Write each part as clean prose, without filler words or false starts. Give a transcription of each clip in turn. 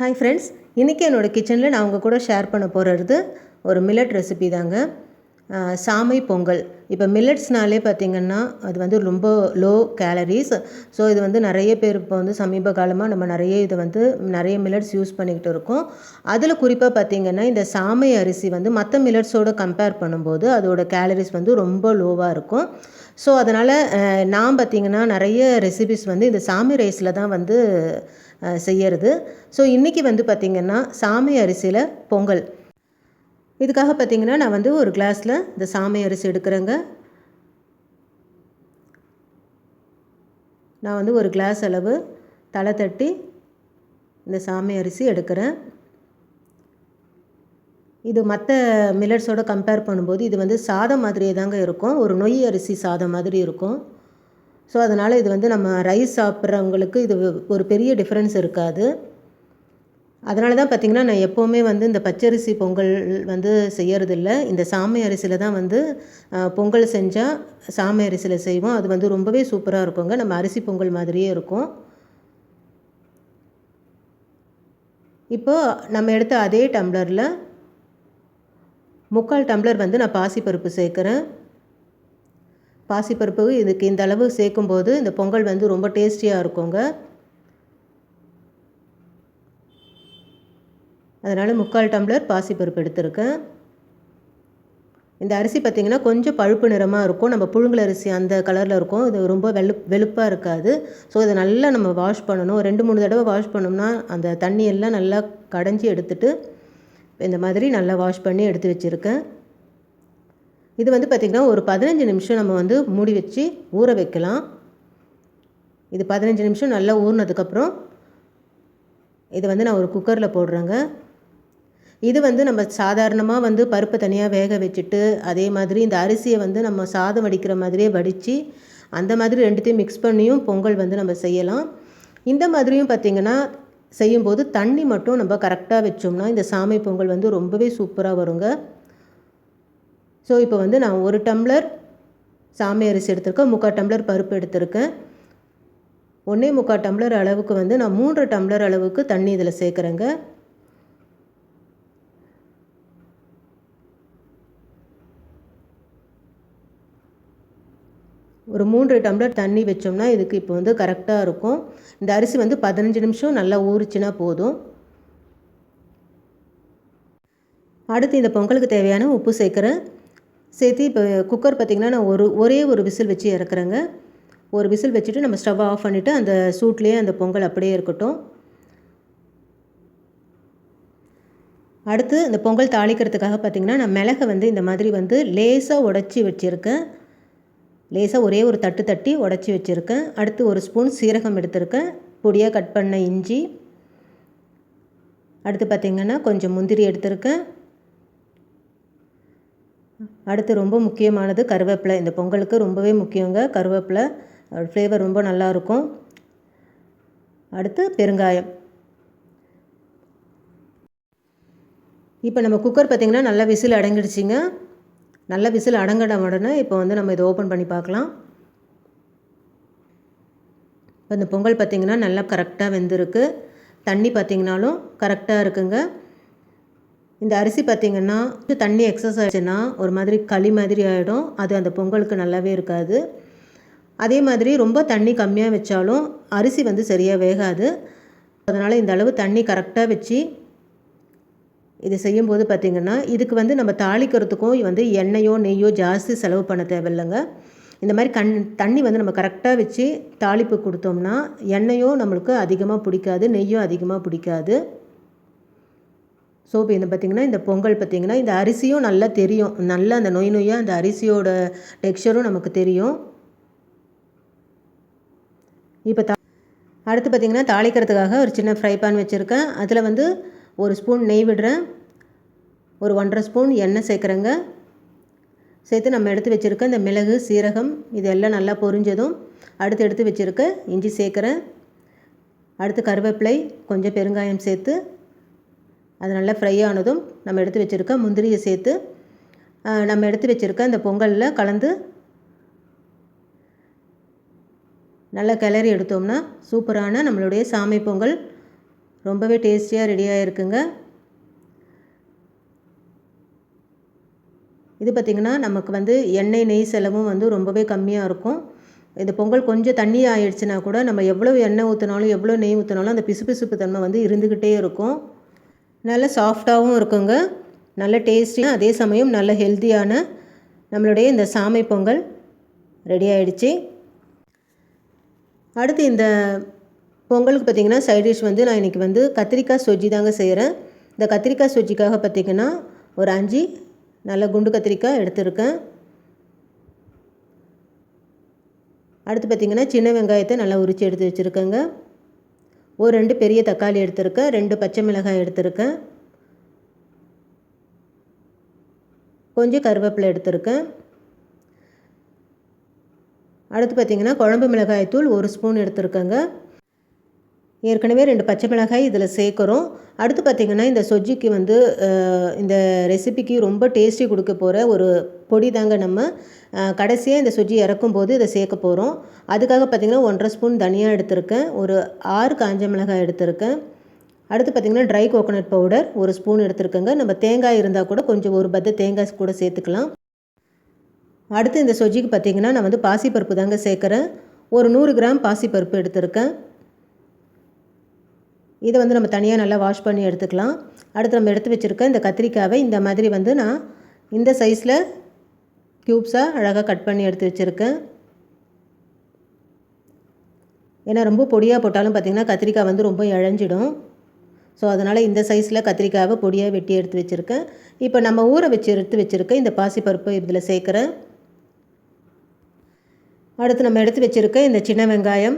Hi friends, இன்றைக்கி என்னோடய கிச்சனில் நான் உங்கள் கூட ஷேர் பண்ண போகிறது ஒரு மில்லட் ரெசிபி தாங்க. சாமை பொங்கல். இப்போ மில்லட்ஸ்னாலே பார்த்திங்கன்னா அது வந்து ரொம்ப லோ கேலரிஸ். ஸோ இது வந்து நிறைய பேர் இப்போ வந்து சமீப காலமாக நம்ம நிறைய மில்லட்ஸ் யூஸ் பண்ணிக்கிட்டு இருக்கோம். அதில் குறிப்பாக பார்த்திங்கன்னா இந்த சாமை அரிசி வந்து மற்ற மில்லட்ஸோடு கம்பேர் பண்ணும்போது அதோட கேலரிஸ் வந்து ரொம்ப லோவாக இருக்கும். ஸோ அதனால் நான் பார்த்திங்கன்னா நிறைய ரெசிபிஸ் வந்து இந்த சாமை ரைஸில் தான் வந்து செய்யறது. ஸோ இன்றைக்கி வந்து பார்த்திங்கன்னா சாமை அரிசியில் பொங்கல். இதுக்காக பார்த்திங்கன்னா நான் வந்து ஒரு கிளாஸில் இந்த சாமை அரிசி எடுக்கிறேங்க. நான் வந்து ஒரு கிளாஸ் அளவு தலை தட்டி இந்த சாமை அரிசி எடுக்கிறேன். இது மற்ற மில்லட்ஸோடு கம்பேர் பண்ணும்போது இது வந்து சாதம் மாதிரியே தாங்க இருக்கும். ஒரு நொய் அரிசி சாதம் மாதிரி இருக்கும். ஸோ அதனால் இது வந்து நம்ம ரைஸ் சாப்பிட்றவங்களுக்கு இது ஒரு பெரிய டிஃப்ரென்ஸ் இருக்காது. அதனால தான் பார்த்திங்கன்னா நான் எப்போவுமே வந்து இந்த பச்சரிசி பொங்கல் வந்து செய்யறதில்ல. இந்த சாமை அரிசியில் தான் வந்து பொங்கல் செஞ்சால் சாமை அரிசியில் செய்வோம். அது வந்து ரொம்பவே சூப்பராக இருக்குங்க. நம்ம அரிசி பொங்கல் மாதிரியே இருக்கும். இப்போது நம்ம எடுத்த அதே டம்ளரில் 3/4 டம்ளர் வந்து நான் பாசிப்பருப்பு சேர்க்குறேன். பாசிப்பருப்பு இதுக்கு இந்த அளவு சேர்க்கும்போது இந்த பொங்கல் வந்து ரொம்ப டேஸ்டியாக இருக்குங்க. அதனால் 3/4 டம்ளர் பாசிப்பருப்பு எடுத்திருக்கேன். இந்த அரிசி பார்த்திங்கன்னா கொஞ்சம் பழுப்பு நிறமாக இருக்கும். நம்ம புழுங்கல் அரிசி அந்த கலரில் இருக்கும். இது ரொம்ப வெளுப்பாக இருக்காது. ஸோ இதை நல்லா நம்ம வாஷ் பண்ணணும். 2-3 தடவை வாஷ் பண்ணோம்னா அந்த தண்ணியெல்லாம் நல்லா கடைஞ்சி எடுத்துட்டு இந்த மாதிரி நல்லா வாஷ் பண்ணி எடுத்து வச்சுருக்கேன். இது வந்து பார்த்திங்கன்னா ஒரு 15 நிமிஷம் நம்ம வந்து மூடி வச்சு ஊற வைக்கலாம். இது 15 நிமிஷம் நல்லா ஊறினதுக்கப்புறம் இதை வந்து நான் ஒரு குக்கரில் போடுறேங்க. இது வந்து நம்ம சாதாரணமாக வந்து பருப்பை தனியாக வேக வச்சுட்டு அதே மாதிரி இந்த அரிசியை வந்து நம்ம சாதம் வடிக்கிற மாதிரியே வடித்து அந்த மாதிரி ரெண்டுத்தையும் மிக்ஸ் பண்ணியும் பொங்கல் வந்து நம்ம செய்யலாம். இந்த மாதிரியும் பார்த்திங்கன்னா செய்யும்போது தண்ணி மட்டும் நம்ம கரெக்டாக வச்சோம்னா இந்த சாமை பொங்கல் வந்து ரொம்பவே சூப்பராக வருங்க. ஸோ இப்போ வந்து நான் 1 டம்ளர் சாமை அரிசி எடுத்திருக்கேன். 3/4 டம்ளர் பருப்பு எடுத்திருக்கேன். 1.25 டம்ளர் அளவுக்கு வந்து நான் 3 டம்ளர் அளவுக்கு தண்ணி இதில் சேர்க்குறேங்க. ஒரு 3 டம்ளர் தண்ணி வச்சோம்னா இதுக்கு இப்போ வந்து கரெக்டாக இருக்கும். இந்த அரிசி வந்து 15 நிமிஷம் நல்லா ஊறிச்சுன்னா போதும். அடுத்து இந்த பொங்கலுக்கு தேவையான உப்பு சேர்க்குறேன். சேர்த்து இப்போ குக்கர் பார்த்திங்கன்னா நான் ஒரே ஒரு விசில் வச்சு இறக்குறேங்க. ஒரு விசில் வச்சுட்டு நம்ம ஸ்டவ் ஆஃப் பண்ணிவிட்டு அந்த சூட்லேயே அந்த பொங்கல் அப்படியே இருக்கட்டும். அடுத்து இந்த பொங்கல் தாளிக்கிறதுக்காக பார்த்திங்கன்னா நான் மிளகை வந்து இந்த மாதிரி வந்து லேசாக உடச்சி வச்சுருக்கேன். லேசாக ஒரே ஒரு தட்டு தட்டி உடச்சி வச்சுருக்கேன். அடுத்து 1 ஸ்பூன் சீரகம் எடுத்திருக்கேன். பொடியாக கட் பண்ண இஞ்சி. அடுத்து பார்த்திங்கன்னா கொஞ்சம் முந்திரி எடுத்திருக்கேன். அடுத்து ரொம்ப முக்கியமானது கருவேப்பிலை. இந்த பொங்கலுக்கு ரொம்பவே முக்கியங்க கருவேப்பிலை. ஃப்ளேவர் ரொம்ப நல்லாயிருக்கும். அடுத்து பெருங்காயம். இப்போ நம்ம குக்கர் பார்த்திங்கன்னா நல்லா விசில் அடங்கிடுச்சிங்க. நல்லா விசில் அடங்கின உடனே இப்போ வந்து நம்ம இதை ஓப்பன் பண்ணி பார்க்கலாம். இப்போ இந்த பொங்கல் பார்த்திங்கன்னா நல்லா கரெக்டாக வெந்திருக்கு. தண்ணி பார்த்திங்கனாலும் கரெக்டாக இருக்குங்க. இந்த அரிசி பார்த்திங்கன்னா தண்ணி எக்ஸஸ் ஆகிடுச்சுன்னா ஒரு மாதிரி களி மாதிரி ஆகிடும். அது அந்த பொங்கலுக்கு நல்லாவே இருக்காது. அதே மாதிரி ரொம்ப தண்ணி கம்மியாக வச்சாலும் அரிசி வந்து சரியாக வேகாது. அதனால் இந்த அளவு தண்ணி கரெக்டாக வச்சு இது செய்யும்போது பார்த்திங்கன்னா இதுக்கு வந்து நம்ம தாளிக்கிறதுக்கும் வந்து எண்ணெயோ நெய்யோ ஜாஸ்தி செலவு பண்ண தேவையில்லைங்க. இந்த மாதிரி தண்ணி வந்து நம்ம கரெக்டாக வச்சு தாளிப்பு கொடுத்தோம்னா எண்ணெயும் நம்மளுக்கு அதிகமாக பிடிக்காது, நெய்யும் அதிகமாக பிடிக்காது. ஸோ இப்போ இந்த பார்த்திங்கன்னா இந்த பொங்கல் பார்த்திங்கன்னா இந்த அரிசியும் நல்லா தெரியும். நல்லா அந்த நொய்யாக அந்த அரிசியோட டெக்ஸ்சரும் நமக்கு தெரியும். இப்போ அடுத்து பார்த்திங்கன்னா தாளிக்கிறதுக்காக ஒரு சின்ன ஃப்ரை பேன் வச்சுருக்கேன். அதில் வந்து 1 ஸ்பூன் நெய் விடுறேன். ஒரு 1.5 ஸ்பூன் எண்ணெய் சேர்க்குறேங்க. சேர்த்து நம்ம எடுத்து வச்சுருக்க இந்த மிளகு சீரகம் இதெல்லாம் நல்லா பொரிஞ்சதும் அடுத்து எடுத்து வச்சுருக்க இஞ்சி சேர்க்குறேன். அடுத்து கருவேப்பிலை கொஞ்சம் பெருங்காயம் சேர்த்து அது நல்லா ஃப்ரை ஆனதும் நம்ம எடுத்து வச்சுருக்க முந்திரியை சேர்த்து நம்ம எடுத்து வச்சுருக்க இந்த பொங்கலில் கலந்து நல்லா கிளறி எடுத்தோம்னா சூப்பரான நம்மளுடைய சாமை பொங்கல் ரொம்பவே டேஸ்டியாக ரெடியாக இருக்குங்க. இது பார்த்திங்கன்னா நமக்கு வந்து எண்ணெய் நெய் செலவும் வந்து ரொம்பவே கம்மியாக இருக்கும். இந்த பொங்கல் கொஞ்சம் தண்ணி ஆயிடுச்சுன்னா கூட நம்ம எவ்வளோ எண்ணெய் ஊற்றினாலும் எவ்வளோ நெய் ஊற்றினாலும் அந்த பிசுபிசுப்பு தன்மை வந்து இருந்துக்கிட்டே இருக்கும். நல்ல சாஃப்டாகவும் இருக்குங்க, நல்ல டேஸ்டியாக, அதே சமயம் நல்ல ஹெல்த்தியான நம்மளுடைய இந்த சாமை பொங்கல் ரெடி ஆகிடுச்சு. அடுத்து இந்த பொங்கலுக்கு பார்த்திங்கன்னா சைட் டிஷ் வந்து நான் இன்றைக்கி வந்து கத்திரிக்காய் சொஜ்ஜி தாங்க செய்கிறேன். இந்த கத்திரிக்காய் சொஜ்ஜிக்காக பார்த்திங்கன்னா ஒரு 5 நல்ல குண்டு கத்திரிக்காய் எடுத்துருக்கேன். அடுத்து பார்த்திங்கன்னா சின்ன வெங்காயத்தை நல்லா உரித்து எடுத்து வச்சுருக்கேங்க. ஒரு 2 பெரிய தக்காளி எடுத்துருக்கேன், 2 பச்சை மிளகாய் எடுத்துருக்கேன், கொஞ்சம் கருவேப்பிலை எடுத்துருக்கேன். அடுத்து பார்த்திங்கன்னா குழம்பு மிளகாய் தூள் 1 ஸ்பூன் எடுத்துருக்கேங்க. ஏற்கனவே 2 பச்சை மிளகாய் இதில் சேர்க்குறோம். அடுத்து பார்த்திங்கன்னா இந்த சொஜ்ஜிக்கு வந்து இந்த ரெசிபிக்கு ரொம்ப டேஸ்டி கொடுக்க போகிற ஒரு பொடி தாங்க நம்ம கடைசியாக இந்த சொஜ்ஜி இறக்கும் போது இதை சேர்க்க போகிறோம். அதுக்காக பார்த்திங்கன்னா 1.5 ஸ்பூன் தனியா எடுத்திருக்கேன், ஒரு 6 காஞ்ச மிளகாய் எடுத்திருக்கேன். அடுத்து பார்த்திங்கன்னா ட்ரை கோகோனட் பவுடர் 1 ஸ்பூன் எடுத்துருக்கேங்க. நம்ம தேங்காய் இருந்தால் கூட கொஞ்சம் ஒரு பத்த தேங்காய் கூட சேர்த்துக்கலாம். அடுத்து இந்த சொஜ்ஜிக்கு பார்த்திங்கன்னா நான் வந்து பாசிப்பருப்பு தாங்க சேர்க்குறேன். ஒரு 100 கிராம் பாசிப்பருப்பு எடுத்திருக்கேன். இதை வந்து நம்ம தனியாக நல்லா வாஷ் பண்ணி எடுத்துக்கலாம். அடுத்து நம்ம எடுத்து வச்சுருக்க இந்த கத்திரிக்காவை இந்த மாதிரி வந்து நான் இந்த சைஸில் க்யூப்ஸாக அழகாக கட் பண்ணி எடுத்து வச்சுருக்கேன். ஏன்னா ரொம்ப பொடியாக போட்டாலும் பார்த்திங்கன்னா கத்திரிக்காய் வந்து ரொம்ப இழஞ்சிடும். ஸோ அதனால் இந்த சைஸில் கத்திரிக்காவை பொடியாக வெட்டி எடுத்து வச்சுருக்கேன். இப்போ நம்ம ஊற வச்சு எடுத்து வச்சுருக்க இந்த பாசிப்பருப்பு இதில் சேர்க்குறேன். அடுத்து நம்ம எடுத்து வச்சுருக்க இந்த சின்ன வெங்காயம்,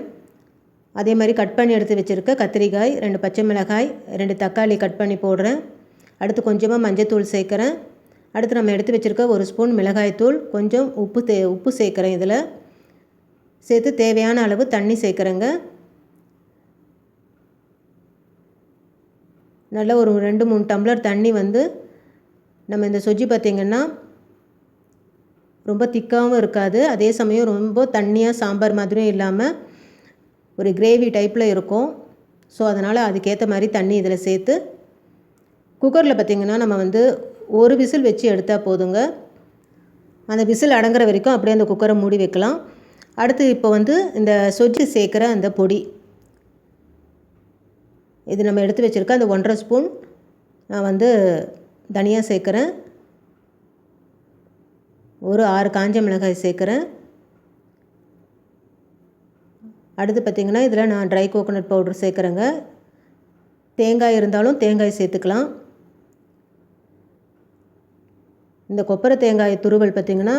அதே மாதிரி கட் பண்ணி எடுத்து வச்சுருக்க கத்திரிக்காய், 2 பச்சை மிளகாய், 2 தக்காளி கட் பண்ணி போடுறேன். அடுத்து கொஞ்சமாக மஞ்சத்தூள் சேர்க்குறேன். அடுத்து நம்ம எடுத்து வச்சுருக்க 1 ஸ்பூன் மிளகாய்த்தூள், கொஞ்சம் உப்பு சேர்க்குறேன். இதில் சேர்த்து தேவையான அளவு தண்ணி சேர்க்குறேங்க. நல்லா ஒரு 2-3 டம்ளர் தண்ணி வந்து நம்ம இந்த சொஜ்ஜி பார்த்திங்கன்னா ரொம்ப திக்காகவும் இருக்காது, அதே சமயம் ரொம்ப தண்ணியாக சாம்பார் மாதிரியும் இல்லாமல் ஒரு கிரேவி டைப்பில் இருக்கும். ஸோ அதனால் அதுக்கேற்ற மாதிரி தண்ணி இதில் சேர்த்து குக்கரில் பார்த்திங்கன்னா நம்ம வந்து ஒரு விசில் வச்சு எடுத்தால் போதுங்க. அந்த விசில் அடங்குற வரைக்கும் அப்படியே அந்த குக்கரை மூடி வைக்கலாம். அடுத்து இப்போ வந்து இந்த சொஜ்ஜி சேர்க்குற அந்த பொடி, இது நம்ம எடுத்து வச்சுருக்க அந்த 1.5 ஸ்பூன் நான் வந்து தனியா சேர்க்குறேன். ஒரு 6 காஞ்ச மிளகாய் சேர்க்குறேன். அடுத்து பார்த்திங்கன்னா இதில் நான் ட்ரை கோகோனட் பவுடர் சேர்க்குறேங்க. தேங்காய் இருந்தாலும் தேங்காய் சேர்த்துக்கலாம். இந்த கொப்பரை தேங்காய் துருவல் பார்த்திங்கன்னா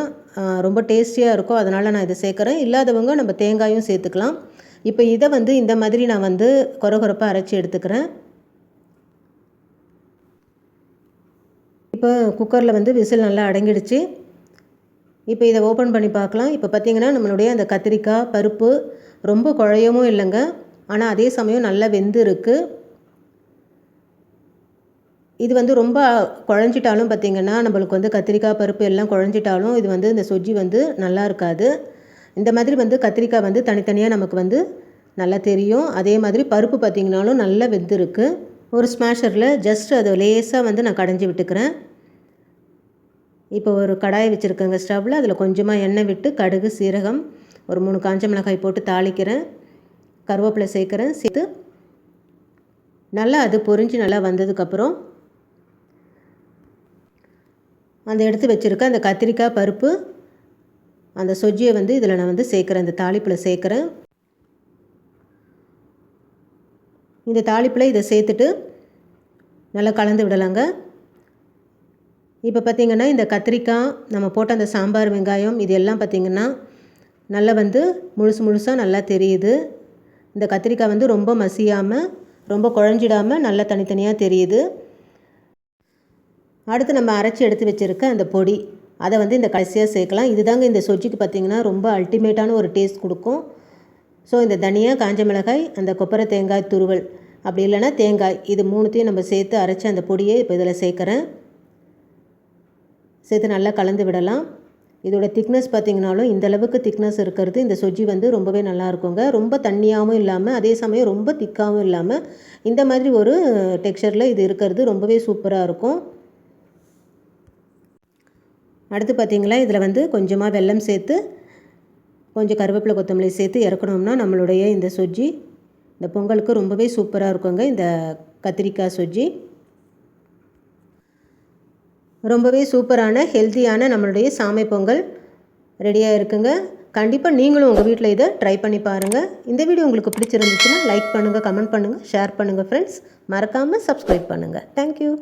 ரொம்ப டேஸ்டியாக இருக்கும், அதனால் நான் இதை சேர்க்குறேன். இல்லாதவங்க நம்ம தேங்காயும் சேர்த்துக்கலாம். இப்போ இதை வந்து இந்த மாதிரி நான் வந்து கொரகொரப்பாக அரைச்சி எடுத்துக்கிறேன். இப்போ குக்கரில் வந்து விசில் நல்லா அடங்கிடுச்சு. இப்போ இதை ஓப்பன் பண்ணி பார்க்கலாம். இப்போ பார்த்திங்கன்னா நம்மளுடைய அந்த கத்திரிக்காய் பருப்பு ரொம்ப குழையவும் இல்லைங்க, ஆனால் அதே சமயம் நல்லா வெந்து இருக்குது. இது வந்து ரொம்ப குழஞ்சிட்டாலும் பார்த்திங்கன்னா நம்மளுக்கு வந்து கத்திரிக்காய் பருப்பு எல்லாம் குழஞ்சிட்டாலும் இது வந்து இந்த சொஜ்ஜி வந்து நல்லா இருக்காது. இந்த மாதிரி வந்து கத்திரிக்காய் வந்து தனித்தனியாக நமக்கு வந்து நல்லா தெரியும். அதே மாதிரி பருப்பு பார்த்திங்கனாலும் நல்லா வெந்திருக்கு. ஒரு ஸ்மாஷரில் ஜஸ்ட் அதை லேசாக வந்து நான் கடைஞ்சி விட்டுக்கிறேன். இப்போ ஒரு கடாயை வச்சுருக்கேங்க ஸ்டவ்வில். அதில் கொஞ்சமாக எண்ணெய் விட்டு கடுகு, சீரகம், ஒரு 3 காஞ்ச மிளகாய் போட்டு தாளிக்கிறேன். கருவேப்பிலை சேர்க்குறேன். சேர்த்து நல்லா அது பொரிஞ்சு நல்லா வந்ததுக்கப்புறம் அந்த எடுத்து வச்சுருக்க அந்த கத்திரிக்காய் பருப்பு அந்த சொஜ்ஜியை வந்து இதில் நான் வந்து சேர்க்குறேன். இந்த தாளிப்பில் சேர்க்குறேன். இந்த தாளிப்பில் இதை சேர்த்துட்டு நல்லா கலந்து விடலாங்க. இப்போ பார்த்திங்கன்னா இந்த கத்திரிக்காய் நம்ம போட்ட அந்த சாம்பார் வெங்காயம் இது எல்லாம் பார்த்திங்கன்னா நல்லா வந்து முழுசாக நல்லா தெரியுது. இந்த கத்திரிக்காய் வந்து ரொம்ப மசியாமல் ரொம்ப குழஞ்சிடாமல் நல்லா தனித்தனியாக தெரியுது. அடுத்து நம்ம அரைச்சி எடுத்து வச்சுருக்க அந்த பொடி அதை வந்து இந்த கடைசியாக சேர்க்கலாம். இதுதாங்க இந்த சொஜ்ஜிக்கு பார்த்திங்கன்னா ரொம்ப அல்டிமேட்டான ஒரு டேஸ்ட் கொடுக்கும். ஸோ இந்த தனியா, காஞ்ச மிளகாய், அந்த கொப்பரை தேங்காய் துருவல், அப்படி இல்லைன்னா தேங்காய், இது 3த்தையும் நம்ம சேர்த்து அரைச்சி அந்த பொடியை இப்போ இதில் சேர்க்குறேன். சேர்த்து நல்லா கலந்து விடலாம். இதோட திக்னஸ் பார்த்திங்கனாலும் இந்த அளவுக்கு திக்னஸ் இருக்கிறது இந்த சொஜ்ஜி வந்து ரொம்பவே நல்லா இருக்குங்க. ரொம்ப தண்ணியாகவும் இல்லாமல் அதே சமயம் ரொம்ப திக்காகவும் இல்லாமல் இந்த மாதிரி ஒரு டெக்ஸ்சரில் இது இருக்கிறது ரொம்பவே சூப்பராக இருக்கும். அடுத்து பார்த்திங்களா இதில் வந்து கொஞ்சமாக வெல்லம் சேர்த்து கொஞ்சம் கருவேப்பிலை கொத்தமல்லி சேர்த்து இறக்கணும்னா நம்மளுடைய இந்த சொஜ்ஜி இந்த பொங்கலுக்கு ரொம்பவே சூப்பராக இருக்குங்க. இந்த கத்திரிக்காய் சொஜ்ஜி ரொம்பவே சூப்பரான ஹெல்த்தியான நம்மளுடைய சாமை பொங்கல் ரெடியாக இருக்குங்க. கண்டிப்பாக நீங்களும் உங்கள் வீட்டில் இதை ட்ரை பண்ணி பாருங்கள். இந்த வீடியோ உங்களுக்கு பிடிச்சிருந்துச்சுன்னா லைக் பண்ணுங்கள், கமெண்ட் பண்ணுங்கள், ஷேர் பண்ணுங்கள் ஃப்ரெண்ட்ஸ். மறக்காமல் சப்ஸ்கிரைப் பண்ணுங்கள். தேங்க்யூ.